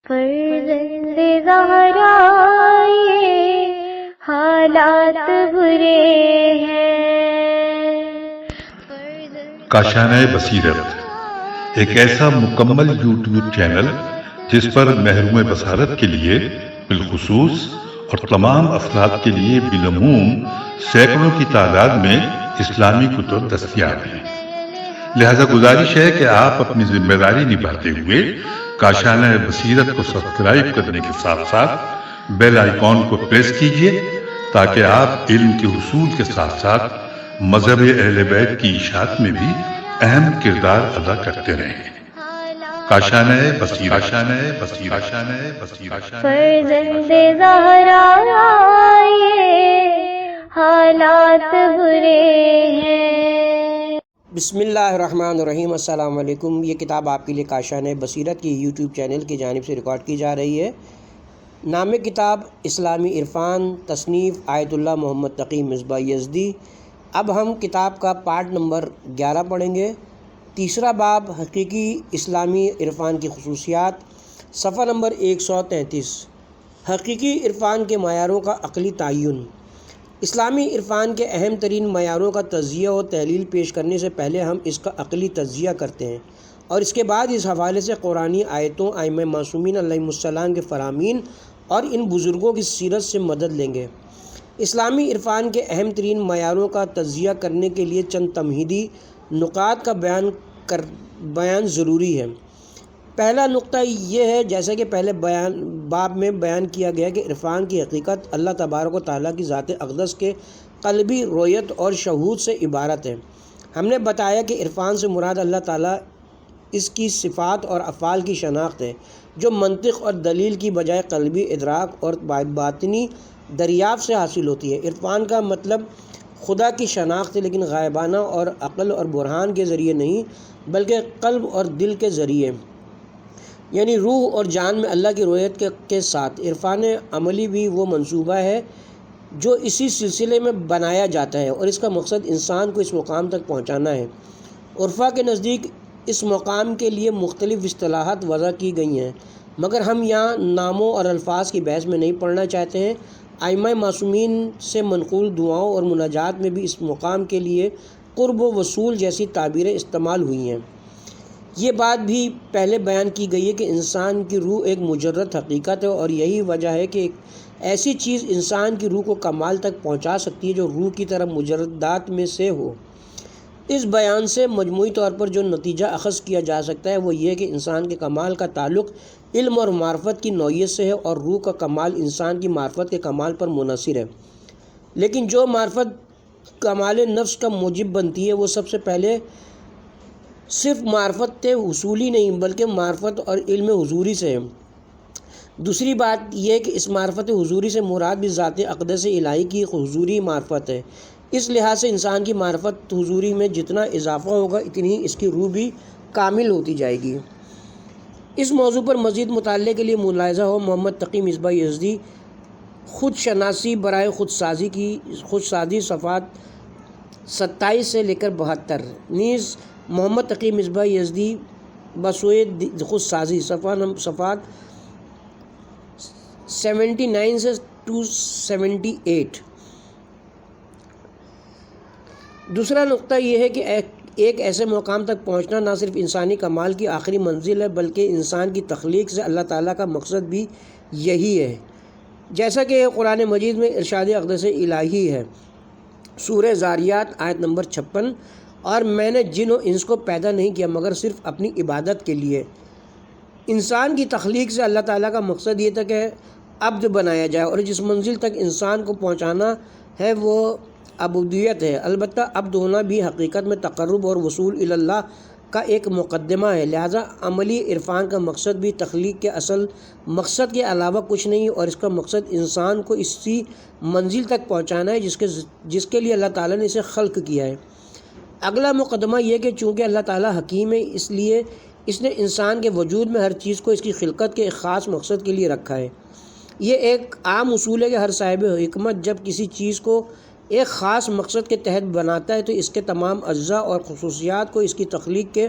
فرزند زہرا یہ حالات برے ہیں۔ کاشانہ بصیرت ایک ایسا مکمل یوٹیوب چینل جس پر محروم بصارت کے لیے بالخصوص اور تمام افراد کے لیے بالعموم سینکڑوں کی تعداد میں اسلامی کتب دستیاب ہیں۔ لہذا گزارش ہے کہ آپ اپنی ذمہ داری نبھاتے ہوئے کاشانہ بصیرت کو سبسکرائب کرنے کے ساتھ ساتھ بیل آئیکن کو پریس کیجیے تاکہ آپ علم کے حصول کے ساتھ ساتھ مذہب اہل بیت کی اشاعت میں بھی اہم کردار ادا کرتے رہیں۔ کاشانہ بصیرت۔ فرزند زہرا یہ حالات برے ہیں۔ بسم اللہ الرحمن الرحیم۔ السلام علیکم۔ یہ کتاب آپ کے لیے کاشانہ بصیرت کی یوٹیوب چینل کی جانب سے ریکارڈ کی جا رہی ہے۔ نام کتاب اسلامی عرفان، تصنیف آیت اللہ محمد تقی مصباح یزدی۔ اب ہم کتاب کا پارٹ نمبر 11 پڑھیں گے۔ تیسرا باب حقیقی اسلامی عرفان کی خصوصیات، صفحہ نمبر 133۔ حقیقی عرفان کے معیاروں کا عقلی تعین۔ اسلامی عرفان کے اہم ترین معیاروں کا تجزیہ و تحلیل پیش کرنے سے پہلے ہم اس کا عقلی تجزیہ کرتے ہیں اور اس کے بعد اس حوالے سے قرآنی آیتوں، ائمہ معصومین علیہم السلام کے فرامین اور ان بزرگوں کی سیرت سے مدد لیں گے۔ اسلامی عرفان کے اہم ترین معیاروں کا تجزیہ کرنے کے لیے چند تمہیدی نکات کا بیان ضروری ہے۔ پہلا نقطہ یہ ہے، جیسا کہ پہلے باب میں بیان کیا گیا، کہ عرفان کی حقیقت اللہ تبارک و تعالیٰ کی ذات اقدس کے قلبی رویت اور شہود سے عبارت ہے۔ ہم نے بتایا کہ عرفان سے مراد اللہ تعالیٰ اس کی صفات اور افعال کی شناخت ہے، جو منطق اور دلیل کی بجائے قلبی ادراک اور باطنی دریافت سے حاصل ہوتی ہے۔ عرفان کا مطلب خدا کی شناخت ہے، لیکن غائبانہ اور عقل اور برہان کے ذریعے نہیں، بلکہ قلب اور دل کے ذریعے، یعنی روح اور جان میں اللہ کی رویت کے ساتھ۔ عرفان عملی بھی وہ منصوبہ ہے جو اسی سلسلے میں بنایا جاتا ہے، اور اس کا مقصد انسان کو اس مقام تک پہنچانا ہے۔ عرفا کے نزدیک اس مقام کے لیے مختلف اصطلاحات وضع کی گئی ہیں، مگر ہم یہاں ناموں اور الفاظ کی بحث میں نہیں پڑھنا چاہتے ہیں۔ ائمہ معصومین سے منقول دعاؤں اور مناجات میں بھی اس مقام کے لیے قرب و وصول جیسی تعبیریں استعمال ہوئی ہیں۔ یہ بات بھی پہلے بیان کی گئی ہے کہ انسان کی روح ایک مجرد حقیقت ہے، اور یہی وجہ ہے کہ ایک ایسی چیز انسان کی روح کو کمال تک پہنچا سکتی ہے جو روح کی طرح مجردات میں سے ہو۔ اس بیان سے مجموعی طور پر جو نتیجہ اخذ کیا جا سکتا ہے وہ یہ کہ انسان کے کمال کا تعلق علم اور معرفت کی نوعیت سے ہے، اور روح کا کمال انسان کی معرفت کے کمال پر منحصر ہے۔ لیکن جو معرفت کمال نفس کا موجب بنتی ہے، وہ سب سے پہلے صرف معرفت حصولی نہیں، بلکہ معرفت اور علم حضوری سے ہے۔ دوسری بات یہ کہ اس معرفت حضوری سے مراد بھی ذات اقدس الہی کی حضوری معرفت ہے۔ اس لحاظ سے انسان کی معرفت حضوری میں جتنا اضافہ ہوگا، اتنی ہی اس کی روح بھی کامل ہوتی جائے گی۔ اس موضوع پر مزید مطالعے کے لیے ملاحظہ ہو محمد تقی مصباح یزدی، خود شناسی برائے خودسازی، صفحات 27 سے لے کر 72، نیز محمد تقی مصباح یزدی بسوئے خود سازی، صفحات 79 سے 278۔ دوسرا نقطہ یہ ہے کہ ایک ایسے مقام تک پہنچنا نہ صرف انسانی کمال کی آخری منزل ہے، بلکہ انسان کی تخلیق سے اللہ تعالیٰ کا مقصد بھی یہی ہے، جیسا کہ قرآن مجید میں ارشاد اقدس الہی ہے، سورہ ذاریات آیت نمبر 56، اور میں نے جن و انس کو پیدا نہیں کیا مگر صرف اپنی عبادت کے لیے۔ انسان کی تخلیق سے اللہ تعالیٰ کا مقصد یہ تھا کہ عبد بنایا جائے، اور جس منزل تک انسان کو پہنچانا ہے وہ عبودیت ہے۔ البتہ عبد ہونا بھی حقیقت میں تقرب اور وصول الی اللہ کا ایک مقدمہ ہے، لہذا عملی عرفان کا مقصد بھی تخلیق کے اصل مقصد کے علاوہ کچھ نہیں، اور اس کا مقصد انسان کو اسی منزل تک پہنچانا ہے جس کے لیے اللہ تعالیٰ نے اسے خلق کیا ہے۔ اگلا مقدمہ یہ کہ چونکہ اللہ تعالیٰ حکیم ہے، اس لیے اس نے انسان کے وجود میں ہر چیز کو اس کی خلقت کے ایک خاص مقصد کے لیے رکھا ہے۔ یہ ایک عام اصول ہے کہ ہر صاحب حکمت جب کسی چیز کو ایک خاص مقصد کے تحت بناتا ہے تو اس کے تمام اجزاء اور خصوصیات کو اس کی تخلیق کے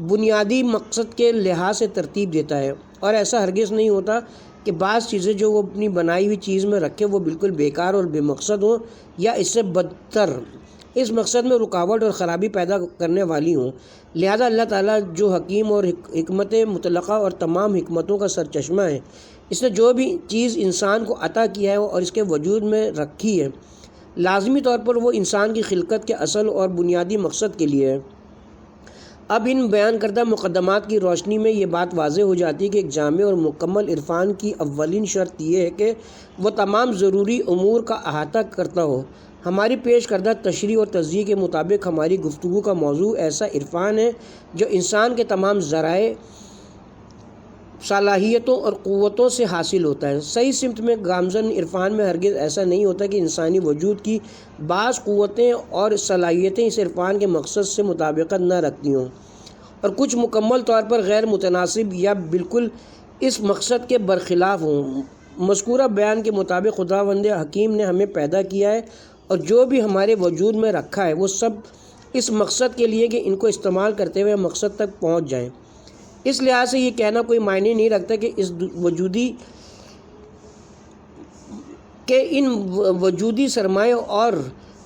بنیادی مقصد کے لحاظ سے ترتیب دیتا ہے اور ایسا ہرگز نہیں ہوتا کہ بعض چیزیں جو وہ اپنی بنائی ہوئی چیز میں رکھے وہ بالکل بیکار اور بے مقصد ہوں یا اس سے بدتر اس مقصد میں رکاوٹ اور خرابی پیدا کرنے والی ہوں۔ لہذا اللہ تعالیٰ جو حکیم اور حکمت مطلقہ اور تمام حکمتوں کا سرچشمہ ہے، اس نے جو بھی چیز انسان کو عطا کیا ہے اور اس کے وجود میں رکھی ہے، لازمی طور پر وہ انسان کی خلقت کے اصل اور بنیادی مقصد کے لیے ہے۔ اب ان بیان کردہ مقدمات کی روشنی میں یہ بات واضح ہو جاتی ہے کہ ایک جامع اور مکمل عرفان کی اولین شرط یہ ہے کہ وہ تمام ضروری امور کا احاطہ کرتا ہو۔ ہماری پیش کردہ تشریح اور تجزیے کے مطابق ہماری گفتگو کا موضوع ایسا عرفان ہے جو انسان کے تمام ذرائع، صلاحیتوں اور قوتوں سے حاصل ہوتا ہے۔ صحیح سمت میں گامزن عرفان میں ہرگز ایسا نہیں ہوتا کہ انسانی وجود کی بعض قوتیں اور صلاحیتیں اس عرفان کے مقصد سے مطابقت نہ رکھتی ہوں اور کچھ مکمل طور پر غیر متناسب یا بالکل اس مقصد کے برخلاف ہوں۔ مذکورہ بیان کے مطابق خداوند حکیم نے ہمیں پیدا کیا ہے اور جو بھی ہمارے وجود میں رکھا ہے وہ سب اس مقصد کے لیے کہ ان کو استعمال کرتے ہوئے مقصد تک پہنچ جائیں۔ اس لحاظ سے یہ کہنا کوئی معنی نہیں رکھتا کہ ان وجودی سرمایہ اور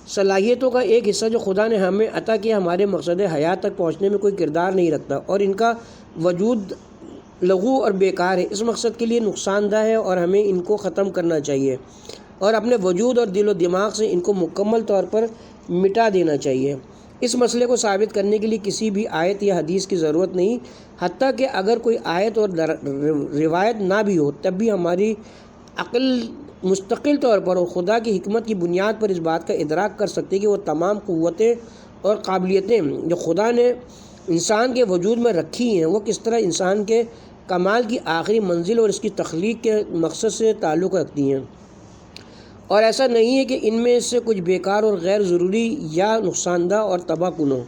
صلاحیتوں کا ایک حصہ جو خدا نے ہمیں عطا کیا ہمارے مقصد حیات تک پہنچنے میں کوئی کردار نہیں رکھتا اور ان کا وجود لغو اور بیکار ہے، اس مقصد کے لیے نقصان دہ ہے اور ہمیں ان کو ختم کرنا چاہیے اور اپنے وجود اور دل و دماغ سے ان کو مکمل طور پر مٹا دینا چاہیے۔ اس مسئلے کو ثابت کرنے کے لیے کسی بھی آیت یا حدیث کی ضرورت نہیں، حتیٰ کہ اگر کوئی آیت اور روایت نہ بھی ہو تب بھی ہماری عقل مستقل طور پر اور خدا کی حکمت کی بنیاد پر اس بات کا ادراک کر سکتی ہے کہ وہ تمام قوتیں اور قابلیتیں جو خدا نے انسان کے وجود میں رکھی ہیں وہ کس طرح انسان کے کمال کی آخری منزل اور اس کی تخلیق کے مقصد سے تعلق رکھتی ہیں، اور ایسا نہیں ہے کہ ان میں سے کچھ بیکار اور غیر ضروری یا نقصان دہ اور تباہ کن ہو۔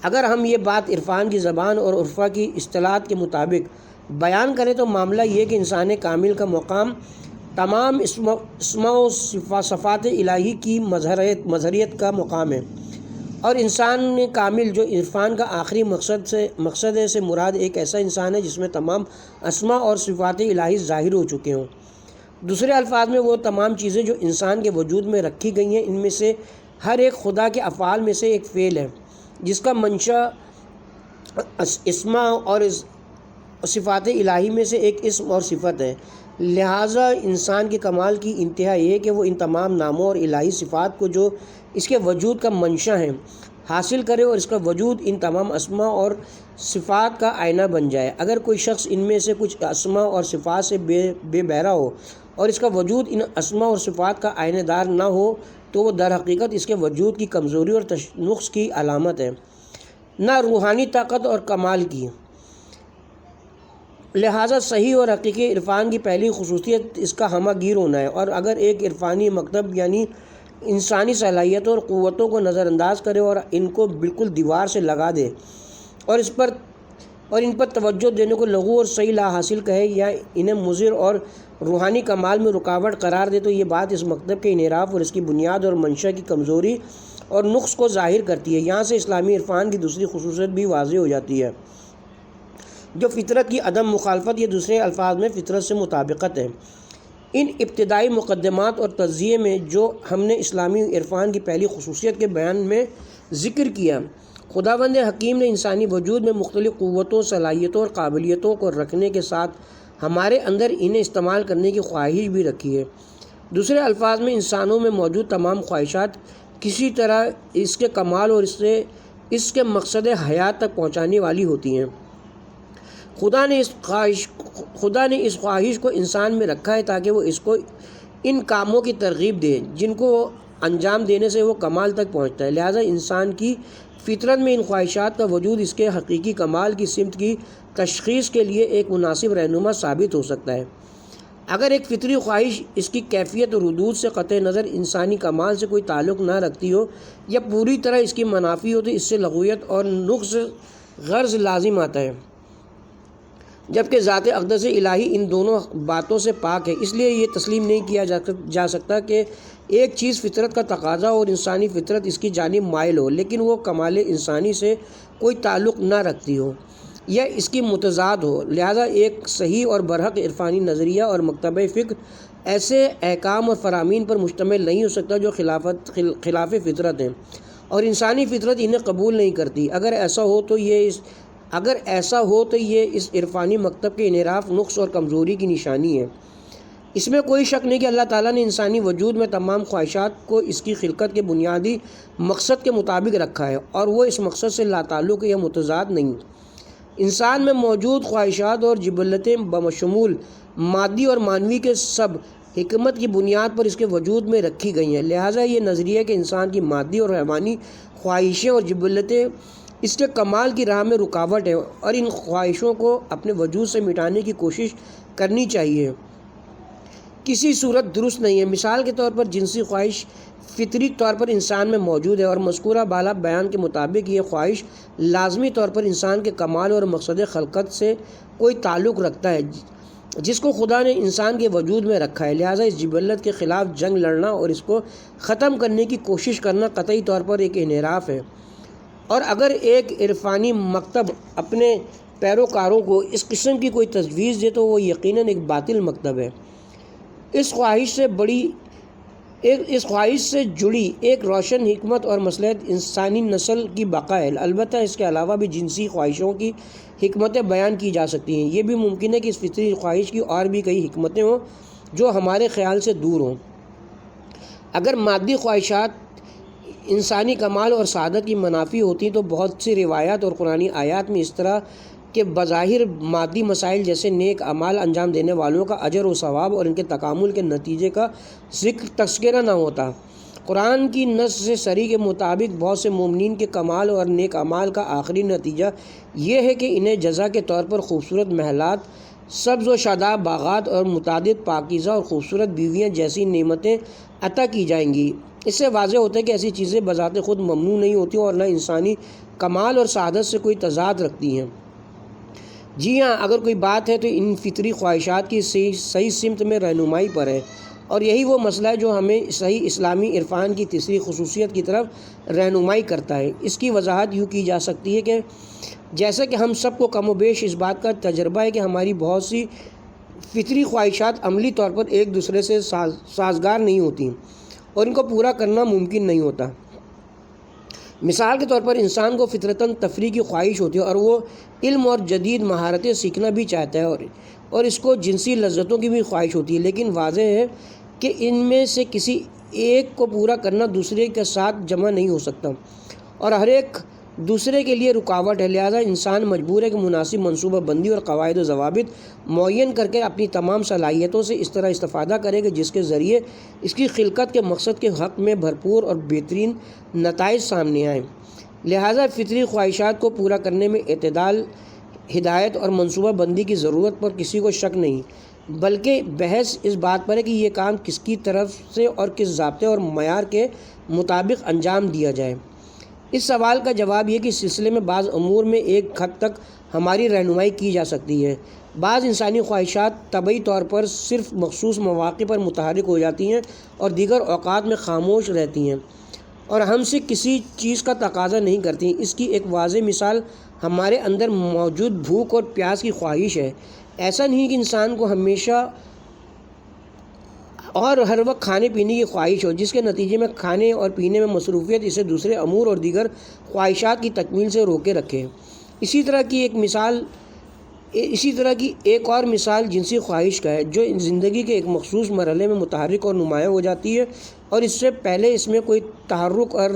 اگر ہم یہ بات عرفان کی زبان اور عرفہ کی اصطلاحات کے مطابق بیان کریں تو معاملہ یہ کہ انسان کامل کا مقام تمام اسماء و صفات الہی کی مظہریت کا مقام ہے، اور انسان کامل جو عرفان کا آخری مقصد ہے سے مراد ایک ایسا انسان ہے جس میں تمام اسماء اور صفات الہی ظاہر ہو چکے ہوں۔ دوسرے الفاظ میں وہ تمام چیزیں جو انسان کے وجود میں رکھی گئی ہیں ان میں سے ہر ایک خدا کے افعال میں سے ایک فعل ہے جس کا منشا اسماء اور صفات الہی میں سے ایک اسم اور صفت ہے۔ لہٰذا انسان کے کمال کی انتہا یہ ہے کہ وہ ان تمام ناموں اور الہی صفات کو جو اس کے وجود کا منشا ہیں حاصل کرے اور اس کا وجود ان تمام اسماء اور صفات کا آئینہ بن جائے۔ اگر کوئی شخص ان میں سے کچھ اسماء اور صفات سے بے بہرا ہو اور اس کا وجود ان اسماء اور صفات کا آئینہ دار نہ ہو تو وہ در حقیقت اس کے وجود کی کمزوری اور نقص کی علامت ہے، نہ روحانی طاقت اور کمال کی۔ لہٰذا صحیح اور حقیقی عرفان کی پہلی خصوصیت اس کا ہمہ گیر ہونا ہے، اور اگر ایک عرفانی مکتب یعنی انسانی صلاحیتوں اور قوتوں کو نظر انداز کرے اور ان کو بالکل دیوار سے لگا دے اور ان پر توجہ دینے کو لغو اور صحیح لا حاصل کہے یا انہیں مضر اور روحانی کمال میں رکاوٹ قرار دے تو یہ بات اس مکتب کے انحراف اور اس کی بنیاد اور منشا کی کمزوری اور نقص کو ظاہر کرتی ہے۔ یہاں سے اسلامی عرفان کی دوسری خصوصیت بھی واضح ہو جاتی ہے جو فطرت کی عدم مخالفت یا دوسرے الفاظ میں فطرت سے مطابقت ہے۔ ان ابتدائی مقدمات اور تجزیے میں جو ہم نے اسلامی عرفان کی پہلی خصوصیت کے بیان میں ذکر کیا، خداوند حکیم نے انسانی وجود میں مختلف قوتوں، صلاحیتوں اور قابلیتوں کو رکھنے کے ساتھ ہمارے اندر انہیں استعمال کرنے کی خواہش بھی رکھی ہے۔ دوسرے الفاظ میں انسانوں میں موجود تمام خواہشات کسی طرح اس کے کمال اور اس کے مقصد حیات تک پہنچانے والی ہوتی ہیں۔ خدا نے اس خواہش کو انسان میں رکھا ہے تاکہ وہ اس کو ان کاموں کی ترغیب دے جن کو انجام دینے سے وہ کمال تک پہنچتا ہے۔ لہٰذا انسان کی فطرت میں ان خواہشات کا وجود اس کے حقیقی کمال کی سمت کی تشخیص کے لیے ایک مناسب رہنما ثابت ہو سکتا ہے۔ اگر ایک فطری خواہش اس کی کیفیت اور حدود سے قطع نظر انسانی کمال سے کوئی تعلق نہ رکھتی ہو یا پوری طرح اس کی منافی ہو تو اس سے لغویت اور نقص غرض لازم آتا ہے، جبکہ ذات اقدس الہی ان دونوں باتوں سے پاک ہے۔ اس لیے یہ تسلیم نہیں کیا جا سکتا کہ ایک چیز فطرت کا تقاضا اور انسانی فطرت اس کی جانب مائل ہو لیکن وہ کمال انسانی سے کوئی تعلق نہ رکھتی ہو۔ یا اس کی متضاد ہو۔ لہذا ایک صحیح اور برحق عرفانی نظریہ اور مکتبہ فکر ایسے احکام اور فرامین پر مشتمل نہیں ہو سکتا جو خلاف فطرت ہیں اور انسانی فطرت انہیں قبول نہیں کرتی۔ اگر ایسا ہو تو یہ اس عرفانی مکتب کے انحراف، نقص اور کمزوری کی نشانی ہے۔ اس میں کوئی شک نہیں کہ اللہ تعالیٰ نے انسانی وجود میں تمام خواہشات کو اس کی خلقت کے بنیادی مقصد کے مطابق رکھا ہے اور وہ اس مقصد سے لاتعلق یا متضاد نہیں۔ انسان میں موجود خواہشات اور جبلتیں بشمول مادی اور معنوی کے سب حکمت کی بنیاد پر اس کے وجود میں رکھی گئی ہیں۔ لہٰذا یہ نظریہ کہ انسان کی مادی اور حیوانی خواہشیں اور جبلتیں اس کے کمال کی راہ میں رکاوٹ ہے اور ان خواہشوں کو اپنے وجود سے مٹانے کی کوشش کرنی چاہیے، کسی صورت درست نہیں ہے۔ مثال کے طور پر جنسی خواہش فطری طور پر انسان میں موجود ہے اور مذکورہ بالا بیان کے مطابق یہ خواہش لازمی طور پر انسان کے کمال اور مقصد خلقت سے کوئی تعلق رکھتا ہے جس کو خدا نے انسان کے وجود میں رکھا ہے۔ لہٰذا اس جبلت کے خلاف جنگ لڑنا اور اس کو ختم کرنے کی کوشش کرنا قطعی طور پر ایک انحراف ہے، اور اگر ایک عرفانی مکتب اپنے پیروکاروں کو اس قسم کی کوئی تجویز دے تو وہ یقیناً ایک باطل مکتب ہے۔ اس خواہش سے جڑی ایک روشن حکمت اور مصلحت انسانی نسل کی بقا ہے۔ البتہ اس کے علاوہ بھی جنسی خواہشوں کی حکمتیں بیان کی جا سکتی ہیں۔ یہ بھی ممکن ہے کہ اس فطری خواہش کی اور بھی کئی حکمتیں ہوں جو ہمارے خیال سے دور ہوں۔ اگر مادی خواہشات انسانی کمال اور سعادت کی منافی ہوتی تو بہت سی روایات اور قرآنی آیات میں اس طرح کہ بظاہر مادی مسائل جیسے نیک اعمال انجام دینے والوں کا اجر و ثواب اور ان کے تکامل کے نتیجے کا تذکرہ نہ ہوتا۔ قرآن کی نص صریح کے مطابق بہت سے مومنین کے کمال اور نیک اعمال کا آخری نتیجہ یہ ہے کہ انہیں جزا کے طور پر خوبصورت محلات، سبز و شاداب باغات اور متعدد پاکیزہ اور خوبصورت بیویاں جیسی نعمتیں عطا کی جائیں گی۔ اس سے واضح ہوتا ہے کہ ایسی چیزیں بذات خود ممنوع نہیں ہوتی اور نہ انسانی کمال اور سعادت سے کوئی تضاد رکھتی ہیں۔ جی ہاں، اگر کوئی بات ہے تو ان فطری خواہشات کی صحیح سمت میں رہنمائی پر ہے، اور یہی وہ مسئلہ ہے جو ہمیں صحیح اسلامی عرفان کی تیسری خصوصیت کی طرف رہنمائی کرتا ہے۔ اس کی وضاحت یوں کی جا سکتی ہے کہ جیسا کہ ہم سب کو کم و بیش اس بات کا تجربہ ہے کہ ہماری بہت سی فطری خواہشات عملی طور پر ایک دوسرے سے سازگار نہیں ہوتی اور ان کو پورا کرنا ممکن نہیں ہوتا۔ مثال کے طور پر انسان کو فطرتاً تفریح کی خواہش ہوتی ہے اور وہ علم اور جدید مہارتیں سیکھنا بھی چاہتا ہے، اور اس کو جنسی لذتوں کی بھی خواہش ہوتی ہے، لیکن واضح ہے کہ ان میں سے کسی ایک کو پورا کرنا دوسرے کے ساتھ جمع نہیں ہو سکتا اور ہر ایک دوسرے کے لیے رکاوٹ ہے۔ لہذا انسان مجبور ہے کہ مناسب منصوبہ بندی اور قواعد و ضوابط معین کر کے اپنی تمام صلاحیتوں سے اس طرح استفادہ کرے کہ جس کے ذریعے اس کی خلقت کے مقصد کے حق میں بھرپور اور بہترین نتائج سامنے آئیں۔ لہذا فطری خواہشات کو پورا کرنے میں اعتدال، ہدایت اور منصوبہ بندی کی ضرورت پر کسی کو شک نہیں، بلکہ بحث اس بات پر ہے کہ یہ کام کس کی طرف سے اور کس ضابطے اور معیار کے مطابق انجام دیا جائے۔ اس سوال کا جواب یہ کہ اس سلسلے میں بعض امور میں ایک حد تک ہماری رہنمائی کی جا سکتی ہے۔ بعض انسانی خواہشات طبعی طور پر صرف مخصوص مواقع پر متحرک ہو جاتی ہیں اور دیگر اوقات میں خاموش رہتی ہیں اور ہم سے کسی چیز کا تقاضا نہیں کرتی۔ اس کی ایک واضح مثال ہمارے اندر موجود بھوک اور پیاس کی خواہش ہے۔ ایسا نہیں کہ انسان کو ہمیشہ اور ہر وقت کھانے پینے کی خواہش ہو، جس کے نتیجے میں کھانے اور پینے میں مصروفیت اسے دوسرے امور اور دیگر خواہشات کی تکمیل سے روکے رکھے۔ اسی طرح کی ایک اور مثال جنسی خواہش کا ہے، جو زندگی کے ایک مخصوص مرحلے میں متحرک اور نمایاں ہو جاتی ہے اور اس سے پہلے اس میں کوئی تحرک اور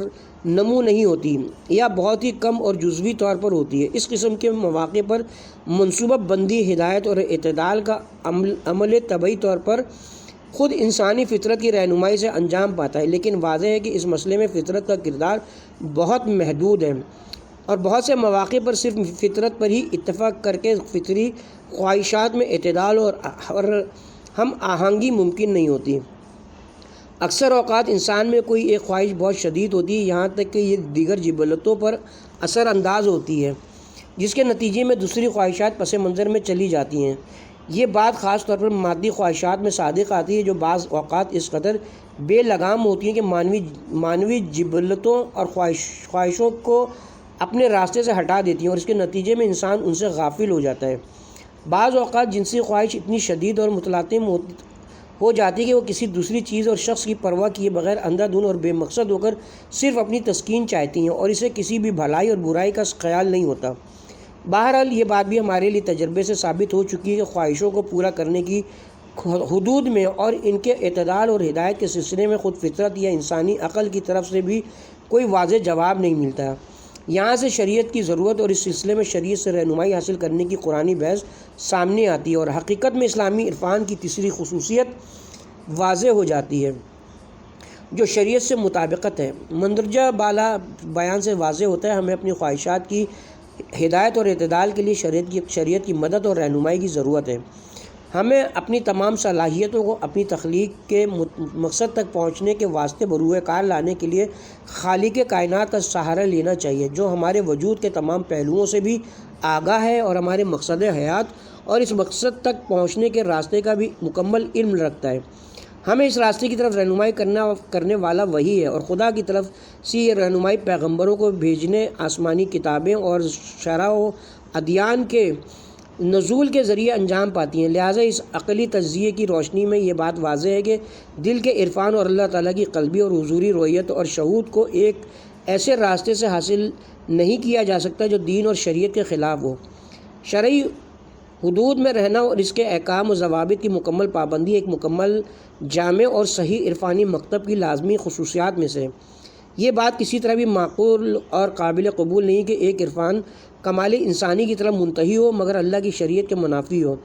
نمو نہیں ہوتی یا بہت ہی کم اور جزوی طور پر ہوتی ہے۔ اس قسم کے مواقع پر منصوبہ بندی، ہدایت اور اعتدال کا عمل طبعی طور پر خود انسانی فطرت کی رہنمائی سے انجام پاتا ہے، لیکن واضح ہے کہ اس مسئلے میں فطرت کا کردار بہت محدود ہے اور بہت سے مواقع پر صرف فطرت پر ہی اتفاق کر کے فطری خواہشات میں اعتدال اور ہم آہنگی ممکن نہیں ہوتی۔ اکثر اوقات انسان میں کوئی ایک خواہش بہت شدید ہوتی ہے، یہاں تک کہ یہ دیگر جبلتوں پر اثر انداز ہوتی ہے، جس کے نتیجے میں دوسری خواہشات پس منظر میں چلی جاتی ہیں۔ یہ بات خاص طور پر مادی خواہشات میں صادق آتی ہے، جو بعض اوقات اس قدر بے لگام ہوتی ہیں کہ مانوی جبلتوں اور خواہشوں کو اپنے راستے سے ہٹا دیتی ہیں اور اس کے نتیجے میں انسان ان سے غافل ہو جاتا ہے۔ بعض اوقات جنسی خواہش اتنی شدید اور متلاطم ہو جاتی ہے کہ وہ کسی دوسری چیز اور شخص کی پرواہ کیے بغیر اندھا دھند اور بے مقصد ہو کر صرف اپنی تسکین چاہتی ہیں اور اسے کسی بھی بھلائی اور برائی کا خیال نہیں ہوتا۔ بہرحال یہ بات بھی ہمارے لیے تجربے سے ثابت ہو چکی ہے کہ خواہشوں کو پورا کرنے کی حدود میں اور ان کے اعتدال اور ہدایت کے سلسلے میں خود فطرت یا انسانی عقل کی طرف سے بھی کوئی واضح جواب نہیں ملتا۔ یہاں سے شریعت کی ضرورت اور اس سلسلے میں شریعت سے رہنمائی حاصل کرنے کی قرآنی بحث سامنے آتی ہے اور حقیقت میں اسلامی عرفان کی تیسری خصوصیت واضح ہو جاتی ہے جو شریعت سے مطابقت ہے۔ مندرجہ بالا بیان سے واضح ہوتا ہے ہمیں اپنی خواہشات کی ہدایت اور اعتدال کے لیے شریعت کی مدد اور رہنمائی کی ضرورت ہے۔ ہمیں اپنی تمام صلاحیتوں کو اپنی تخلیق کے مقصد تک پہنچنے کے واسطے بروئے کار لانے کے لیے خالق کائنات کا سہارا لینا چاہیے جو ہمارے وجود کے تمام پہلوؤں سے بھی آگاہ ہے اور ہمارے مقصد حیات اور اس مقصد تک پہنچنے کے راستے کا بھی مکمل علم رکھتا ہے۔ ہمیں اس راستے کی طرف رہنمائی کرنے والا وہی ہے اور خدا کی طرف سے یہ رہنمائی پیغمبروں کو بھیجنے، آسمانی کتابیں اور شرع و ادیان کے نزول کے ذریعے انجام پاتی ہیں۔ لہٰذا اس عقلی تجزیے کی روشنی میں یہ بات واضح ہے کہ دل کے عرفان اور اللہ تعالیٰ کی قلبی اور حضوری رویت اور شہود کو ایک ایسے راستے سے حاصل نہیں کیا جا سکتا جو دین اور شریعت کے خلاف ہو۔ شرعی حدود میں رہنا اور اس کے احکام و ضوابط کی مکمل پابندی ایک مکمل، جامع اور صحیح عرفانی مکتب کی لازمی خصوصیات میں سے ہے۔ یہ بات کسی طرح بھی معقول اور قابل قبول نہیں کہ ایک عرفان کمال انسانی کی طرف منتہی ہو مگر اللہ کی شریعت کے منافی ہو۔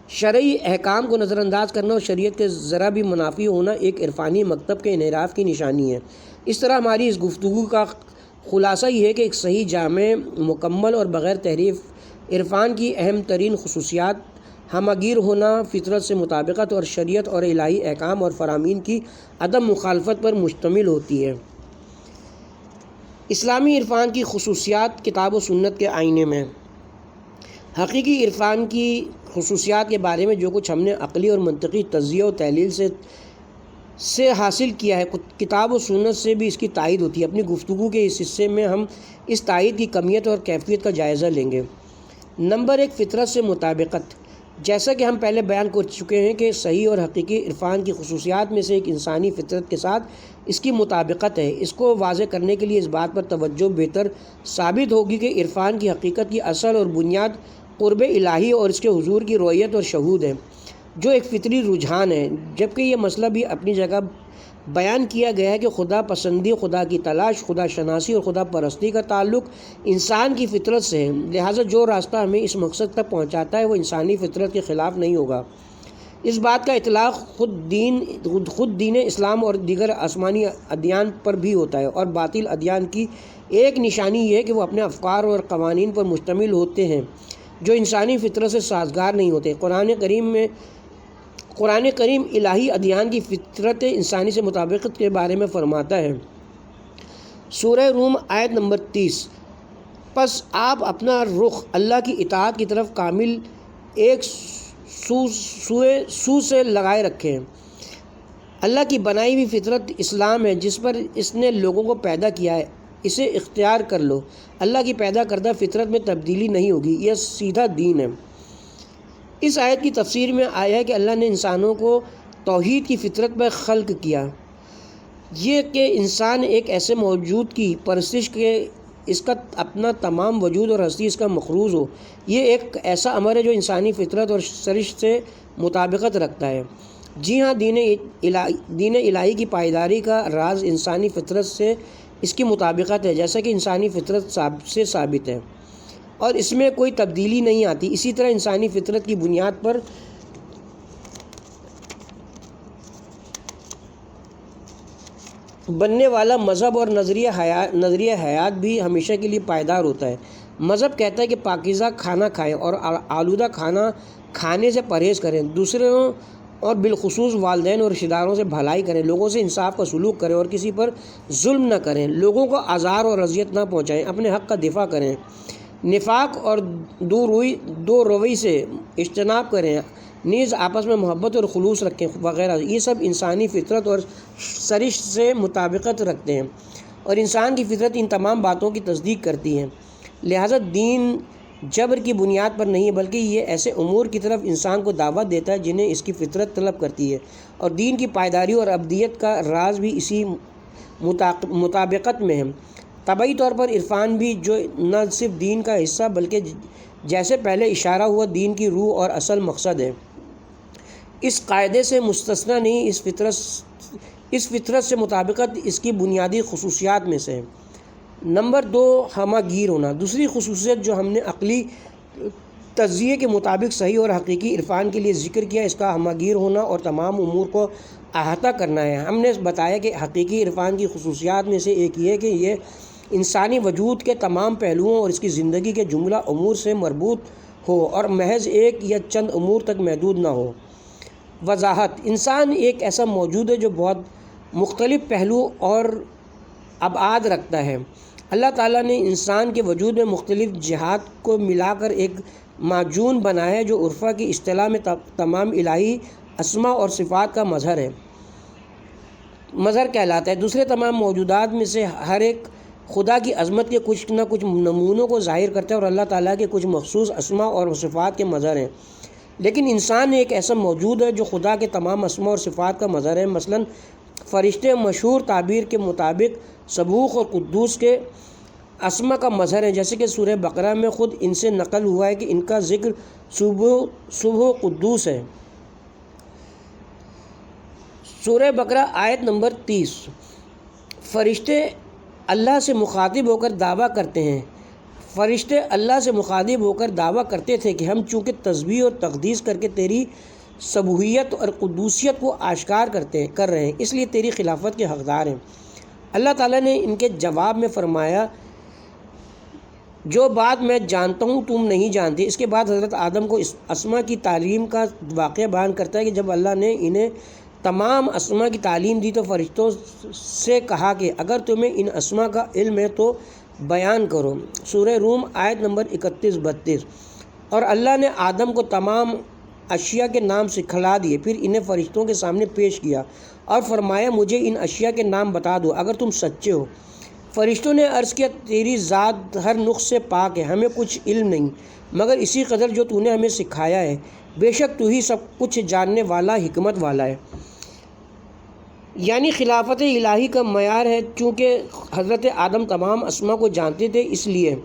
شرعی احکام کو نظر انداز کرنا اور شریعت کے ذرا بھی منافی ہونا ایک عرفانی مکتب کے انحراف کی نشانی ہے۔ اس طرح ہماری اس گفتگو کا خلاصہ یہ ہے کہ ایک صحیح، جامع، مکمل اور بغیر تحریف عرفان کی اہم ترین خصوصیات ہمہ گیر ہونا، فطرت سے مطابقت اور شریعت اور الہی احکام اور فرامین کی عدم مخالفت پر مشتمل ہوتی ہے۔ اسلامی عرفان کی خصوصیات کتاب و سنت کے آئینے میں۔ حقیقی عرفان کی خصوصیات کے بارے میں جو کچھ ہم نے عقلی اور منطقی تجزیہ و تحلیل سے حاصل کیا ہے، کتاب و سنت سے بھی اس کی تائید ہوتی ہے۔ اپنی گفتگو کے اس حصے میں ہم اس تائید کی کمیت اور کیفیت کا جائزہ لیں گے۔ نمبر 1، فطرت سے مطابقت۔ جیسا کہ ہم پہلے بیان کر چکے ہیں کہ صحیح اور حقیقی عرفان کی خصوصیات میں سے ایک انسانی فطرت کے ساتھ اس کی مطابقت ہے۔ اس کو واضح کرنے کے لیے اس بات پر توجہ بہتر ثابت ہوگی کہ عرفان کی حقیقت کی اصل اور بنیاد قرب الہی اور اس کے حضور کی رویت اور شہود ہے جو ایک فطری رجحان ہے، جبکہ یہ مسئلہ بھی اپنی جگہ بیان کیا گیا ہے کہ خدا پسندی، خدا کی تلاش، خدا شناسی اور خدا پرستی کا تعلق انسان کی فطرت سے ہے۔ لہٰذا جو راستہ ہمیں اس مقصد تک پہنچاتا ہے وہ انسانی فطرت کے خلاف نہیں ہوگا۔ اس بات کا اطلاق خود دین اسلام اور دیگر آسمانی ادیان پر بھی ہوتا ہے، اور باطل ادیان کی ایک نشانی یہ ہے کہ وہ اپنے افکار اور قوانین پر مشتمل ہوتے ہیں جو انسانی فطرت سے سازگار نہیں ہوتے۔ قرآن کریم الہی ادیان کی فطرت انسانی سے مطابقت کے بارے میں فرماتا ہے۔ سورہ روم آیت نمبر 30، پس آپ اپنا رخ اللہ کی اطاعت کی طرف کامل ایک سو سے لگائے رکھیں۔ اللہ کی بنائی ہوئی فطرت اسلام ہے جس پر اس نے لوگوں کو پیدا کیا ہے، اسے اختیار کر لو۔ اللہ کی پیدا کردہ فطرت میں تبدیلی نہیں ہوگی، یہ سیدھا دین ہے۔ اس آیت کی تفسیر میں آیا ہے کہ اللہ نے انسانوں کو توحید کی فطرت پر خلق کیا، یہ کہ انسان ایک ایسے موجود کی پرستش کے اس کا اپنا تمام وجود اور ہستی اس کا مخروض ہو۔ یہ ایک ایسا امر ہے جو انسانی فطرت اور سرشت سے مطابقت رکھتا ہے۔ جی ہاں، دین الہی کی پائیداری کا راز انسانی فطرت سے اس کی مطابقت ہے، جیسا کہ انسانی فطرت سے ثابت ہے اور اس میں کوئی تبدیلی نہیں آتی۔ اسی طرح انسانی فطرت کی بنیاد پر بننے والا مذہب اور نظریہ حیات بھی ہمیشہ کے لیے پائیدار ہوتا ہے۔ مذہب کہتا ہے کہ پاکیزہ کھانا کھائیں اور آلودہ کھانا کھانے سے پرہیز کریں، دوسروں اور بالخصوص والدین اور رشتہ داروں سے بھلائی کریں، لوگوں سے انصاف کا سلوک کریں اور کسی پر ظلم نہ کریں، لوگوں کو آزار اور اذیت نہ پہنچائیں، اپنے حق کا دفاع کریں، نفاق اور دو روی سے اجتناب کریں، نیز آپس میں محبت اور خلوص رکھیں وغیرہ۔ یہ سب انسانی فطرت اور سرشت سے مطابقت رکھتے ہیں۔ اور انسان کی فطرت ان تمام باتوں کی تصدیق کرتی ہے۔ لہٰذا دین جبر کی بنیاد پر نہیں ہے، بلکہ یہ ایسے امور کی طرف انسان کو دعوت دیتا ہے جنہیں اس کی فطرت طلب کرتی ہے، اور دین کی پائیداری اور ابدیت کا راز بھی اسی مطابقت میں ہے۔ طبعی طور پر عرفان بھی جو نہ صرف دین کا حصہ بلکہ جیسے پہلے اشارہ ہوا دین کی روح اور اصل مقصد ہے، اس قاعدے سے مستثنیٰ نہیں، اس فطرت سے مطابقت اس کی بنیادی خصوصیات میں سے ہے۔ نمبر 2، ہمہ گیر ہونا۔ دوسری خصوصیت جو ہم نے عقلی تجزیے کے مطابق صحیح اور حقیقی عرفان کے لیے ذکر کیا، اس کا ہمہ گیر ہونا اور تمام امور کو احاطہ کرنا ہے۔ ہم نے بتایا کہ حقیقی عرفان کی خصوصیات میں سے ایک یہ ہے کہ یہ انسانی وجود کے تمام پہلوؤں اور اس کی زندگی کے جملہ امور سے مربوط ہو اور محض ایک یا چند امور تک محدود نہ ہو۔ وضاحت: انسان ایک ایسا موجود ہے جو بہت مختلف پہلو اور ابعاد رکھتا ہے۔ اللہ تعالیٰ نے انسان کے وجود میں مختلف جہات کو ملا کر ایک معجون بنایا ہے جو عرفہ کی اصطلاح میں تمام الہی اسماء اور صفات کا مظہر کہلاتا ہے۔ دوسرے تمام موجودات میں سے ہر ایک خدا کی عظمت کے کچھ نہ کچھ نمونوں کو ظاہر کرتا ہے اور اللہ تعالیٰ کے کچھ مخصوص اسماء اور صفات کے مظہر ہیں۔ لیکن انسان ایک ایسا موجود ہے جو خدا کے تمام اسماء اور صفات کا مظہر ہے۔ مثلاً فرشتے مشہور تعبیر کے مطابق سبوح اور قدوس کے اسماء کا مظہر ہے، جیسے کہ سورہ بقرہ میں خود ان سے نقل ہوا ہے کہ ان کا ذکر سبوح قدوس ہے۔ سورہ بقرہ آیت نمبر 30۔ فرشتے اللہ سے مخاطب ہو کر دعویٰ کرتے ہیں، فرشتے اللہ سے مخاطب ہو کر دعویٰ کرتے تھے کہ ہم چونکہ تسبیح اور تقدیس کر کے تیری سبوحیت اور قدوسیت کو آشکار کر رہے ہیں، اس لیے تیری خلافت کے حقدار ہیں۔ اللہ تعالیٰ نے ان کے جواب میں فرمایا، جو بات میں جانتا ہوں تم نہیں جانتے۔ اس کے بعد حضرت آدم کو اسماء کی تعلیم کا واقعہ بیان کرتا ہے کہ جب اللہ نے انہیں تمام اسماء کی تعلیم دی تو فرشتوں سے کہا کہ اگر تمہیں ان اسماء کا علم ہے تو بیان کرو۔ سورہ روم آیت نمبر 31-32۔ اور اللہ نے آدم کو تمام اشیاء کے نام سکھلا دیے، پھر انہیں فرشتوں کے سامنے پیش کیا اور فرمایا مجھے ان اشیاء کے نام بتا دو اگر تم سچے ہو۔ فرشتوں نے عرض کیا تیری ذات ہر نقص سے پاک ہے، ہمیں کچھ علم نہیں مگر اسی قدر جو تو نے ہمیں سکھایا ہے، بے شک تو ہی سب کچھ جاننے والا حکمت والا ہے۔ یعنی خلافت الہی کا معیار ہے، چونکہ حضرت آدم تمام اسماء کو جانتے تھے اس لیے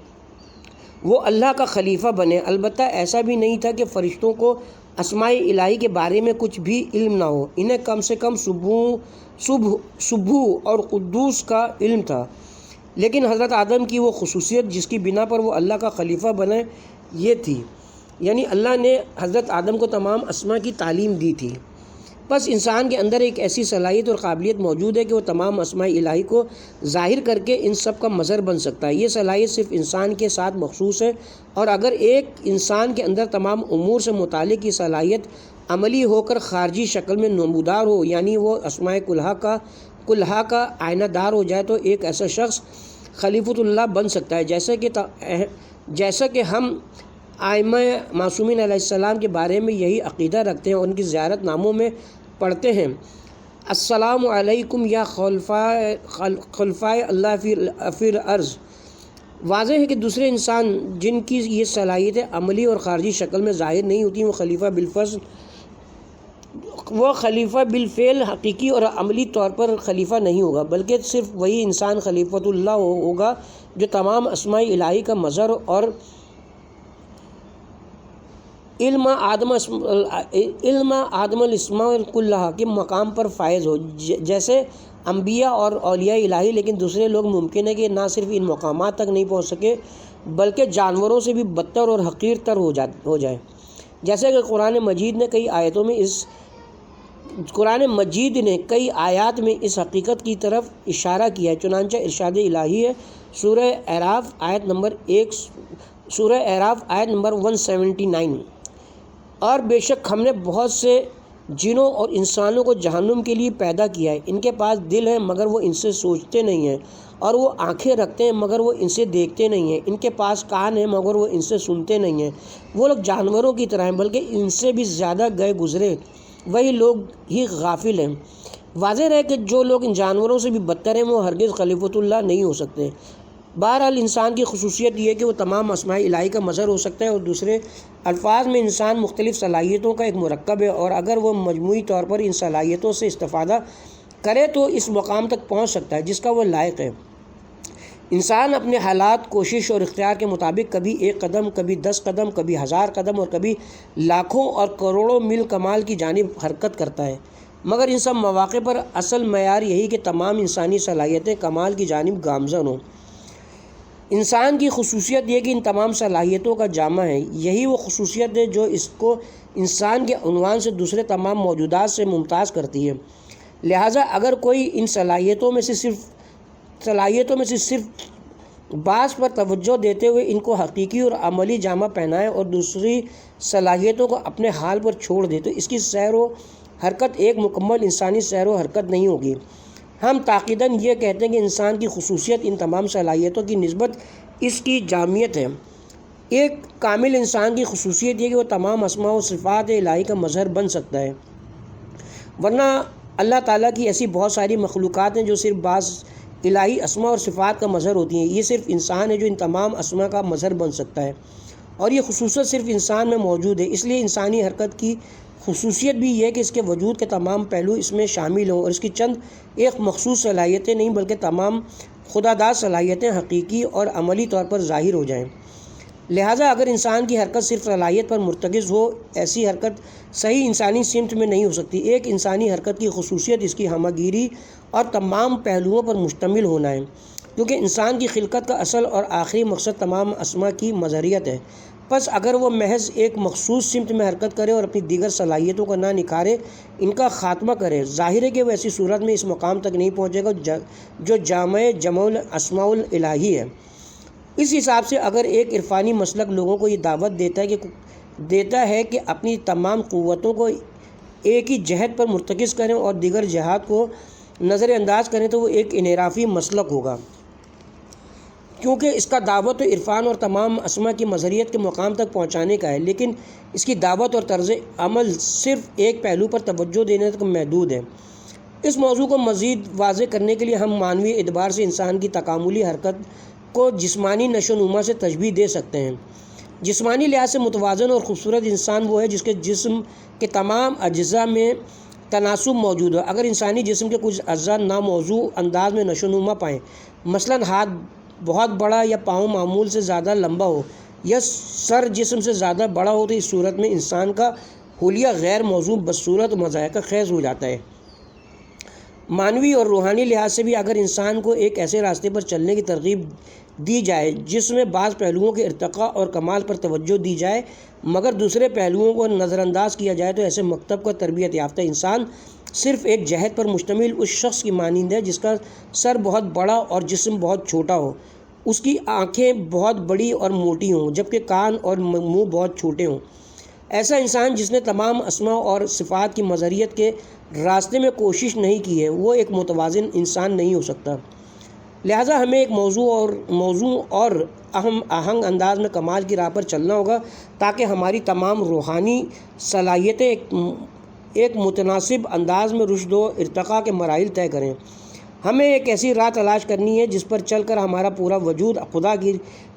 وہ اللہ کا خلیفہ بنے۔ البتہ ایسا بھی نہیں تھا کہ فرشتوں کو اسماء الہی کے بارے میں کچھ بھی علم نہ ہو، انہیں کم سے کم سبوح اور قدوس کا علم تھا۔ لیکن حضرت آدم کی وہ خصوصیت جس کی بنا پر وہ اللہ کا خلیفہ بنے یہ تھی، یعنی اللہ نے حضرت آدم کو تمام اسماء کی تعلیم دی تھی۔ بس انسان کے اندر ایک ایسی صلاحیت اور قابلیت موجود ہے کہ وہ تمام اسماء الہی کو ظاہر کر کے ان سب کا مظہر بن سکتا ہے۔ یہ صلاحیت صرف انسان کے ساتھ مخصوص ہے، اور اگر ایک انسان کے اندر تمام امور سے متعلق یہ صلاحیت عملی ہو کر خارجی شکل میں نمودار ہو، یعنی وہ اسماء کلہا کا آئینہ دار ہو جائے، تو ایک ایسا شخص خلیفۃ اللہ بن سکتا ہے۔ جیسا کہ ہم ائمہ معصومین علیہ السلام کے بارے میں یہی عقیدہ رکھتے ہیں اور ان کی زیارت ناموں میں پڑھتے ہیں، السلام علیکم یا خلفائے اللہ فی الارض۔ واضح ہے کہ دوسرے انسان جن کی یہ صلاحیتیں عملی اور خارجی شکل میں ظاہر نہیں ہوتی، وہ خلیفہ بالفعل حقیقی اور عملی طور پر خلیفہ نہیں ہوگا، بلکہ صرف وہی انسان خلیفۃ اللہ ہوگا جو تمام اسماء الہی کا مظہر اور علم آدم الاسماء کلہا کے مقام پر فائز ہو، جیسے انبیاء اور اولیاء الہی۔ لیکن دوسرے لوگ ممکن ہے کہ نہ صرف ان مقامات تک نہیں پہنچ سکے بلکہ جانوروں سے بھی بدتر اور حقیر تر ہو جائے، جیسے کہ قرآن مجید نے کئی آیات میں اس حقیقت کی طرف اشارہ کیا ہے۔ چنانچہ ارشاد الہی ہے سورہ اعراف آیت نمبر 179، اور بے شک ہم نے بہت سے جنوں اور انسانوں کو جہنم کے لیے پیدا کیا ہے، ان کے پاس دل ہیں مگر وہ ان سے سوچتے نہیں ہیں، اور وہ آنکھیں رکھتے ہیں مگر وہ ان سے دیکھتے نہیں ہیں، ان کے پاس کان ہیں مگر وہ ان سے سنتے نہیں ہیں، وہ لوگ جانوروں کی طرح ہیں بلکہ ان سے بھی زیادہ گئے گزرے، وہی لوگ ہی غافل ہیں۔ واضح ہے کہ جو لوگ ان جانوروں سے بھی بدتر ہیں وہ ہرگز خلیفۃ اللہ نہیں ہو سکتے۔ بہرحال انسان کی خصوصیت یہ ہے کہ وہ تمام اسماء الہی کا مظہر ہو سکتا ہے، اور دوسرے الفاظ میں انسان مختلف صلاحیتوں کا ایک مرکب ہے، اور اگر وہ مجموعی طور پر ان صلاحیتوں سے استفادہ کرے تو اس مقام تک پہنچ سکتا ہے جس کا وہ لائق ہے۔ انسان اپنے حالات، کوشش اور اختیار کے مطابق کبھی 1 قدم، کبھی 10 قدم، کبھی 1000 قدم اور کبھی لاکھوں اور کروڑوں میل کمال کی جانب حرکت کرتا ہے، مگر ان سب مواقع پر اصل معیار یہی کہ تمام انسانی صلاحیتیں کمال کی جانب گامزن ہوں۔ انسان کی خصوصیت یہ کہ ان تمام صلاحیتوں کا جامع ہے، یہی وہ خصوصیت ہے جو اس کو انسان کے عنوان سے دوسرے تمام موجودات سے ممتاز کرتی ہے۔ لہٰذا اگر کوئی ان صلاحیتوں میں سے صرف بعض پر توجہ دیتے ہوئے ان کو حقیقی اور عملی جامہ پہنائے اور دوسری صلاحیتوں کو اپنے حال پر چھوڑ دے تو اس کی سیر و حرکت ایک مکمل انسانی سیر و حرکت نہیں ہوگی۔ ہم تاکیداً یہ کہتے ہیں کہ انسان کی خصوصیت ان تمام صلاحیتوں کی نسبت اس کی جامعیت ہے۔ ایک کامل انسان کی خصوصیت یہ کہ وہ تمام اسماء و صفات الہی کا مظہر بن سکتا ہے، ورنہ اللہ تعالیٰ کی ایسی بہت ساری مخلوقات ہیں جو صرف بعض الہی اسماء اور صفات کا مظہر ہوتی ہیں۔ یہ صرف انسان ہے جو ان تمام اسماء کا مظہر بن سکتا ہے، اور یہ خصوصیت صرف انسان میں موجود ہے۔ اس لیے انسانی حرکت کی خصوصیت بھی یہ ہے کہ اس کے وجود کے تمام پہلو اس میں شامل ہوں، اور اس کی چند ایک مخصوص صلاحیتیں نہیں بلکہ تمام خداداد صلاحیتیں حقیقی اور عملی طور پر ظاہر ہو جائیں۔ لہٰذا اگر انسان کی حرکت صرف صلاحیت پر مرتکز ہو، ایسی حرکت صحیح انسانی سمت میں نہیں ہو سکتی۔ ایک انسانی حرکت کی خصوصیت اس کی ہمہ گیری اور تمام پہلوؤں پر مشتمل ہونا ہے، کیونکہ انسان کی خلقت کا اصل اور آخری مقصد تمام اسماء کی مظہریت ہے۔ پس اگر وہ محض ایک مخصوص سمت میں حرکت کرے اور اپنی دیگر صلاحیتوں کو نہ نکھارے، ان کا خاتمہ کرے، ظاہر ہے کہ وہ ایسی صورت میں اس مقام تک نہیں پہنچے گا جو جامع الاسماء الہی ہے۔ اس حساب سے اگر ایک عرفانی مسلک لوگوں کو یہ دعوت دیتا ہے کہ اپنی تمام قوتوں کو ایک ہی جہت پر مرتکز کریں اور دیگر جہات کو نظر انداز کریں تو وہ ایک انحرافی مسلک ہوگا، کیونکہ اس کا دعوت و عرفان اور تمام اسماء کی مظہریت کے مقام تک پہنچانے کا ہے، لیکن اس کی دعوت اور طرز عمل صرف ایک پہلو پر توجہ دینے تک محدود ہے۔ اس موضوع کو مزید واضح کرنے کے لیے ہم معنوی اعتبار سے انسان کی تکاملی حرکت کو جسمانی نشو و نما سے تشبیہ دے سکتے ہیں۔ جسمانی لحاظ سے متوازن اور خوبصورت انسان وہ ہے جس کے جسم کے تمام اجزاء میں تناسب موجود ہو۔ اگر انسانی جسم کے کچھ اعضاء ناموضوع انداز میں نشو و نما پائیں، مثلاً ہاتھ بہت بڑا یا پاؤں معمول سے زیادہ لمبا ہو یا سر جسم سے زیادہ بڑا ہو، تو اس صورت میں انسان کا حلیہ غیر موضوع بدصورت و مضحکہ خیز ہو جاتا ہے۔ معنوی اور روحانی لحاظ سے بھی اگر انسان کو ایک ایسے راستے پر چلنے کی ترغیب دی جائے جس میں بعض پہلوؤں کے ارتقاء اور کمال پر توجہ دی جائے مگر دوسرے پہلوؤں کو نظر انداز کیا جائے، تو ایسے مکتب کا تربیت یافتہ انسان صرف ایک جہت پر مشتمل اس شخص کی مانند ہے جس کا سر بہت بڑا اور جسم بہت چھوٹا ہو، اس کی آنکھیں بہت بڑی اور موٹی ہوں جبکہ کان اور منہ بہت چھوٹے ہوں۔ ایسا انسان جس نے تمام اسماء اور صفات کی مظہریت کے راستے میں کوشش نہیں کی ہے، وہ ایک متوازن انسان نہیں ہو سکتا۔ لہٰذا ہمیں ایک موضوع اور اہم آہنگ انداز میں کمال کی راہ پر چلنا ہوگا تاکہ ہماری تمام روحانی صلاحیتیں ایک متناسب انداز میں رشد و ارتقاء کے مراحل طے کریں۔ ہمیں ایک ایسی راہ تلاش کرنی ہے جس پر چل کر ہمارا پورا وجود خدا کی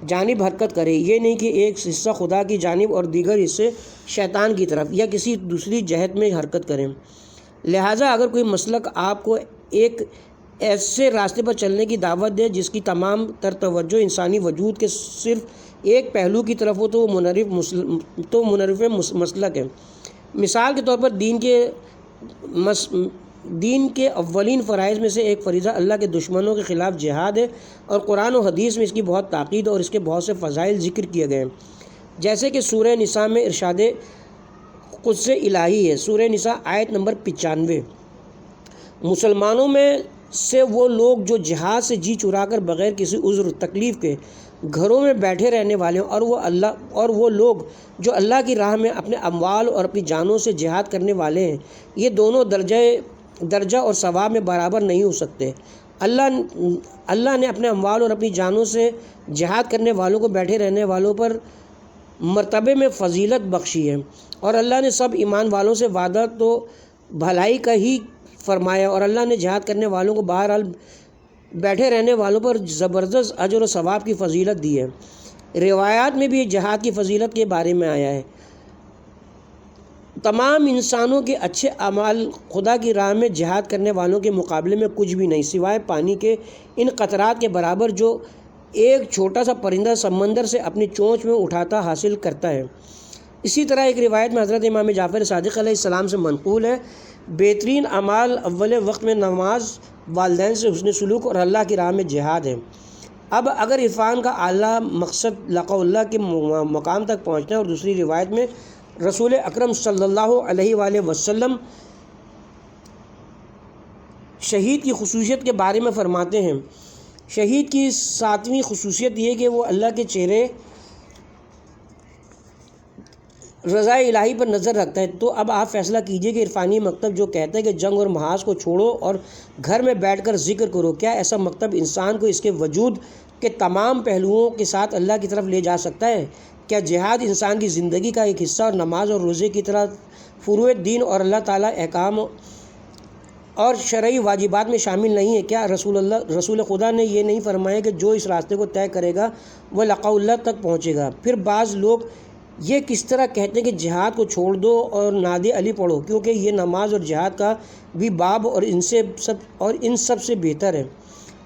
جانب حرکت کرے، یہ نہیں کہ ایک حصہ خدا کی جانب اور دیگر حصے شیطان کی طرف یا کسی دوسری جہت میں حرکت کریں۔ لہٰذا اگر کوئی مسلک آپ کو ایک ایسے راستے پر چلنے کی دعوت دے جس کی تمام تر توجہ انسانی وجود کے صرف ایک پہلو کی طرف ہو تو وہ منحرف مسلک ہے۔ مثال کے طور پر دین کے اولین فرائض میں سے ایک فریضہ اللہ کے دشمنوں کے خلاف جہاد ہے، اور قرآن و حدیث میں اس کی بہت تاکید اور اس کے بہت سے فضائل ذکر کیے گئے ہیں، جیسے کہ سورہ نساء میں ارشاد قدس الہی ہے۔ سورہ نساء آیت نمبر 95۔ مسلمانوں میں سے وہ لوگ جو جہاد سے جی چرا کر بغیر کسی عذر تکلیف کے گھروں میں بیٹھے رہنے والے ہیں، اور وہ لوگ جو اللہ کی راہ میں اپنے اموال اور اپنی جانوں سے جہاد کرنے والے ہیں، یہ دونوں درجہ اور ثواب میں برابر نہیں ہو سکتے۔ اللہ نے اپنے اموال اور اپنی جانوں سے جہاد کرنے والوں کو بیٹھے رہنے والوں پر مرتبے میں فضیلت بخشی ہے، اور اللہ نے سب ایمان والوں سے بھلائی کا ہی فرمایا، اور اللہ نے جہاد کرنے والوں کو بہرحال بیٹھے رہنے والوں پر زبردست اجر و ثواب کی فضیلت دی ہے۔ روایات میں بھی جہاد کی فضیلت کے بارے میں آیا ہے۔ تمام انسانوں کے اچھے اعمال خدا کی راہ میں جہاد کرنے والوں کے مقابلے میں کچھ بھی نہیں، سوائے پانی کے ان قطرات کے برابر جو ایک چھوٹا سا پرندہ سمندر سے اپنی چونچ میں اٹھاتا حاصل کرتا ہے۔ اسی طرح ایک روایت میں حضرت امام جعفر صادق علیہ السلام سے منقول ہے، بہترین اعمال اول وقت میں نماز، والدین سے حسن سلوک اور اللہ کی راہ میں جہاد ہے۔ اب اگر عرفان کا اعلیٰ مقصد لقاء اللہ کے مقام تک پہنچنا ہے، اور دوسری روایت میں رسول اکرم صلی اللہ علیہ وآلہ وسلم شہید کی خصوصیت کے بارے میں فرماتے ہیں، شہید کی 7ویں خصوصیت یہ کہ وہ اللہ کے چہرے رضا الہی پر نظر رکھتا ہے۔ تو اب آپ فیصلہ کیجئے کہ عرفانی مکتب جو کہتا ہے کہ جنگ اور محاذ کو چھوڑو اور گھر میں بیٹھ کر ذکر کرو، کیا ایسا مکتب انسان کو اس کے وجود کے تمام پہلوؤں کے ساتھ اللہ کی طرف لے جا سکتا ہے؟ کیا جہاد انسان کی زندگی کا ایک حصہ اور نماز اور روزے کی طرح فروع دین اور اللہ تعالیٰ احکام اور شرعی واجبات میں شامل نہیں ہے؟ کیا رسول خدا نے یہ نہیں فرمایا کہ جو اس راستے کو طے کرے گا وہ لقاء اللہ تک پہنچے گا؟ پھر بعض لوگ یہ کس طرح کہتے ہیں کہ جہاد کو چھوڑ دو اور ناد علی پڑھو، کیونکہ یہ نماز اور جہاد کا بھی باب اور ان سب سے بہتر ہے۔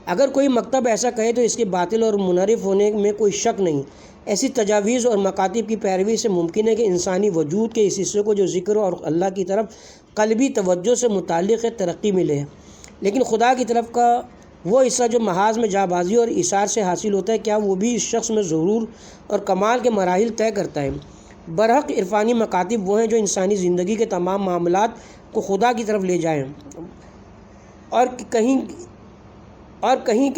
اگر کوئی مکتب ایسا کہے تو اس کے باطل اور منحرف ہونے میں کوئی شک نہیں۔ ایسی تجاویز اور مکاتب کی پیروی سے ممکن ہے کہ انسانی وجود کے اس حصے کو جو ذکر اور اللہ کی طرف قلبی توجہ سے متعلق ہے ترقی ملے، لیکن خدا کی طرف کا وہ حصہ جو محاذ میں جاں بازی اور اثار سے حاصل ہوتا ہے، کیا وہ بھی اس شخص میں ظہور اور کمال کے مراحل طے کرتا ہے؟ برحق عرفانی مکاتب وہ ہیں جو انسانی زندگی کے تمام معاملات کو خدا کی طرف لے جائیں، اور کہیں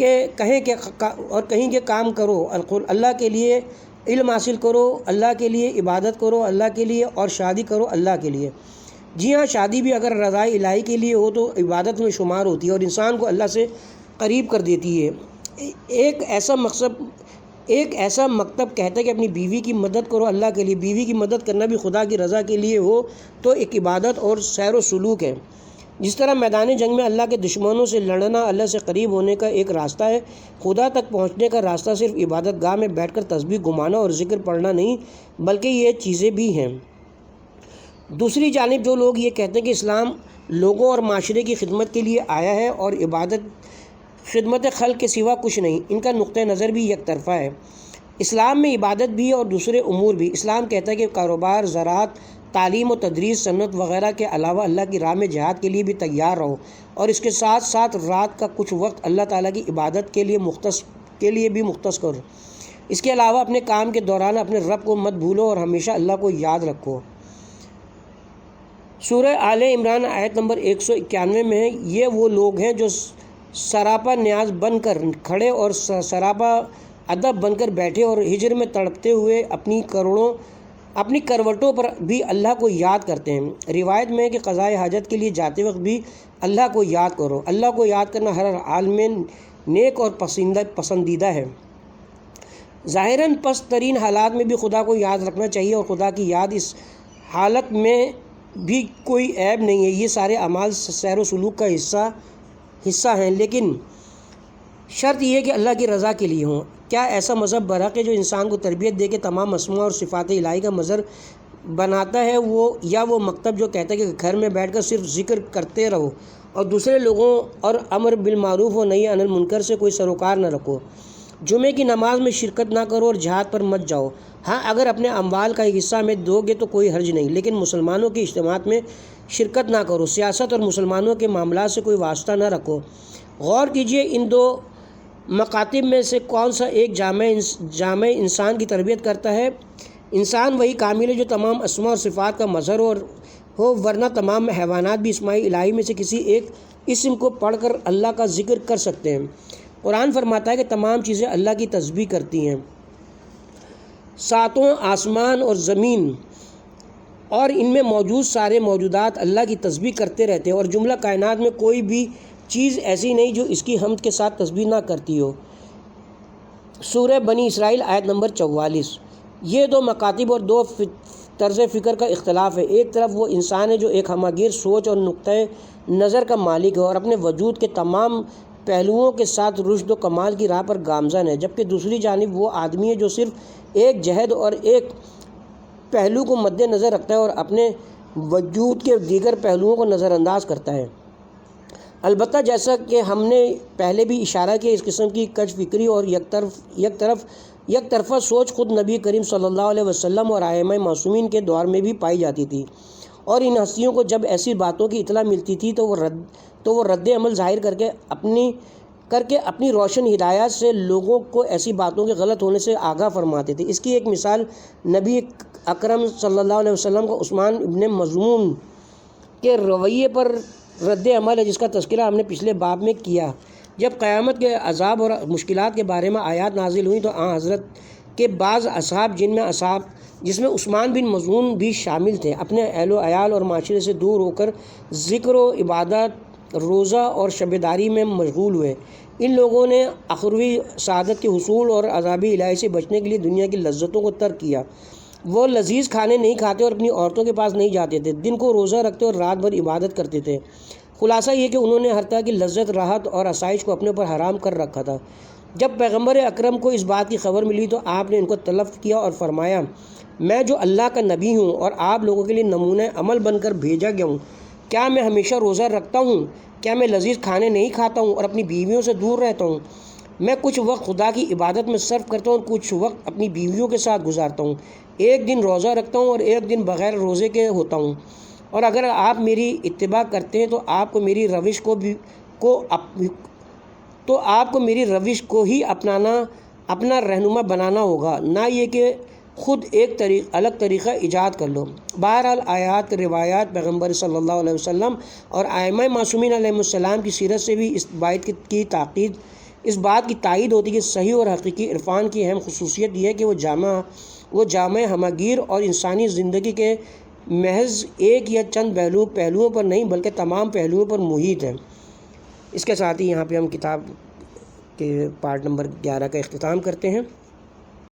کہ کام کرو، اللہ کے لیے علم حاصل کرو، اللہ کے لیے عبادت کرو، اللہ کے لیے، اور شادی کرو اللہ کے لیے۔ جی ہاں، شادی بھی اگر رضا الہی کے لیے ہو تو عبادت میں شمار ہوتی ہے اور انسان کو اللہ سے قریب کر دیتی ہے۔ ایک ایسا مکتب کہتا ہے کہ اپنی بیوی کی مدد کرو اللہ کے لیے، بیوی کی مدد کرنا بھی خدا کی رضا کے لیے ہو تو ایک عبادت اور سیر و سلوک ہے۔ جس طرح میدان جنگ میں اللہ کے دشمنوں سے لڑنا اللہ سے قریب ہونے کا ایک راستہ ہے، خدا تک پہنچنے کا راستہ صرف عبادت گاہ میں بیٹھ کر تسبیح گمانا اور ذکر پڑھنا نہیں، بلکہ یہ چیزیں بھی ہیں۔ دوسری جانب جو لوگ یہ کہتے ہیں کہ اسلام لوگوں اور معاشرے کی خدمت کے لیے آیا ہے اور عبادت خدمت خلق کے سوا کچھ نہیں، ان کا نقطہ نظر بھی یک طرفہ ہے۔ اسلام میں عبادت بھی اور دوسرے امور بھی۔ اسلام کہتا ہے کہ کاروبار، زراعت، تعلیم و تدریس، صنعت وغیرہ کے علاوہ اللہ کی راہ میں جہاد کے لیے بھی تیار رہو، اور اس کے ساتھ ساتھ رات کا کچھ وقت اللہ تعالیٰ کی عبادت کے لیے بھی مختص کرو۔ اس کے علاوہ اپنے کام کے دوران اپنے رب کو مت بھولو اور ہمیشہ اللہ کو یاد رکھو۔ سورہ آل عمران آیت نمبر 191 میں یہ وہ لوگ ہیں جو سراپا نیاز بن کر کھڑے اور سراپا ادب بن کر بیٹھے اور ہجر میں تڑپتے ہوئے اپنی کروٹوں پر بھی اللہ کو یاد کرتے ہیں۔ روایت میں ہے کہ قضاء حاجت کے لیے جاتے وقت بھی اللہ کو یاد کرو۔ اللہ کو یاد کرنا ہر حال میں نیک اور پسندیدہ ہے۔ ظاہراً پست ترین حالات میں بھی خدا کو یاد رکھنا چاہیے، اور خدا کی یاد اس حالت میں بھی کوئی عیب نہیں ہے۔ یہ سارے اعمال سیر و سلوک کا حصہ ہیں، لیکن شرط یہ ہے کہ اللہ کی رضا کے لیے ہوں۔ کیا ایسا مذہب برحق ہے جو انسان کو تربیت دے کے تمام اسماء اور صفات الہی کا مظہر بناتا ہے، یا وہ مکتب جو کہتا ہے کہ گھر میں بیٹھ کر صرف ذکر کرتے رہو اور دوسرے لوگوں اور امر بالمعروف و نہی عن المنکر سے کوئی سروکار نہ رکھو، جمعے کی نماز میں شرکت نہ کرو اور جہاد پر مت جاؤ؟ ہاں، اگر اپنے اموال کا ایک حصہ میں دو گے تو کوئی حرج نہیں، لیکن مسلمانوں کے اجتماعات میں شرکت نہ کرو، سیاست اور مسلمانوں کے معاملات سے کوئی واسطہ نہ رکھو۔ غور کیجئے، ان دو مکاتب میں سے کون سا ایک جامع انسان کی تربیت کرتا ہے؟ انسان وہی کامل ہے جو تمام اسماء اور صفات کا مظہر ہو، ورنہ تمام حیوانات بھی اسماء الہی میں سے کسی ایک اسم کو پڑھ کر اللہ کا ذکر کر سکتے ہیں۔ قرآن فرماتا ہے کہ تمام چیزیں اللہ کی تسبیح کرتی ہیں، ساتوں آسمان اور زمین اور ان میں موجود سارے موجودات اللہ کی تسبیح کرتے رہتے ہیں، اور جملہ کائنات میں کوئی بھی چیز ایسی نہیں جو اس کی حمد کے ساتھ تسبیح نہ کرتی ہو۔ سورہ بنی اسرائیل آیت نمبر 44۔ یہ دو مکاتب اور دو طرز فکر کا اختلاف ہے۔ ایک طرف وہ انسان ہے جو ایک ہمہ گیر سوچ اور نقطۂ نظر کا مالک ہے اور اپنے وجود کے تمام پہلوؤں کے ساتھ رشد و کمال کی راہ پر گامزن ہے، جبکہ دوسری جانب وہ آدمی ہے جو صرف ایک جہد اور ایک پہلو کو مد نظر رکھتا ہے اور اپنے وجود کے دیگر پہلوؤں کو نظر انداز کرتا ہے۔ البتہ جیسا کہ ہم نے پہلے بھی اشارہ کیا، اس قسم کی کج فکری اور یک طرفہ سوچ خود نبی کریم صلی اللہ علیہ وسلم اور ائمہ معصومین کے دور میں بھی پائی جاتی تھی، اور ان ہستیوں کو جب ایسی باتوں کی اطلاع ملتی تھی تو وہ رد عمل ظاہر کر کے اپنی روشن ہدایات سے لوگوں کو ایسی باتوں کے غلط ہونے سے آگاہ فرماتے تھے۔ اس کی ایک مثال نبی اکرم صلی اللہ علیہ وسلم کا عثمان ابن مظعون کے رویے پر رد عمل ہے، جس کا تذکرہ ہم نے پچھلے باب میں کیا۔ جب قیامت کے عذاب اور مشکلات کے بارے میں آیات نازل ہوئیں تو حضرت کے بعض اصحاب جس میں عثمان بن مظعون بھی شامل تھے، اپنے اہل و عیال اور معاشرے سے دور ہو کر ذکر و عبادت، روزہ اور شبیداری میں مشغول ہوئے۔ ان لوگوں نے اخروی سعادت کے حصول اور عذاب الہی سے بچنے کے لیے دنیا کی لذتوں کو ترک کیا۔ وہ لذیذ کھانے نہیں کھاتے اور اپنی عورتوں کے پاس نہیں جاتے تھے، دن کو روزہ رکھتے اور رات بھر عبادت کرتے تھے۔ خلاصہ یہ کہ انہوں نے ہر طرح کی لذت، راحت اور آسائش کو اپنے اوپر حرام کر رکھا تھا۔ جب پیغمبر اکرم کو اس بات کی خبر ملی تو آپ نے ان کو طلب کیا اور فرمایا، میں جو اللہ کا نبی ہوں اور آپ لوگوں کے لیے نمونہ عمل بن کر بھیجا گیا ہوں، کیا میں ہمیشہ روزہ رکھتا ہوں؟ کیا میں لذیذ کھانے نہیں کھاتا ہوں اور اپنی بیویوں سے دور رہتا ہوں؟ میں کچھ وقت خدا کی عبادت میں صرف کرتا ہوں اور کچھ وقت اپنی بیویوں کے ساتھ گزارتا ہوں، ایک دن روزہ رکھتا ہوں اور ایک دن بغیر روزے کے ہوتا ہوں، اور اگر آپ میری اتباع کرتے ہیں تو آپ کو میری روش کو ہی اپنا رہنما بنانا ہوگا، نہ یہ کہ خود ایک الگ طریقہ ایجاد کر لو۔ بہرحال آیات، روایات، پیغمبر صلی اللہ علیہ وسلم اور ائمہ معصومین علیہ السلام کی سیرت سے بھی اس بات کی تائید ہوتی ہے کہ صحیح اور حقیقی عرفان کی اہم خصوصیت یہ ہے کہ وہ جامع ہمہ گیر اور انسانی زندگی کے محض ایک یا چند پہلوؤں پر نہیں بلکہ تمام پہلوؤں پر محیط ہے۔ اس کے ساتھ ہی یہاں پہ ہم کتاب کے پارٹ نمبر 11 کا اختتام کرتے ہیں۔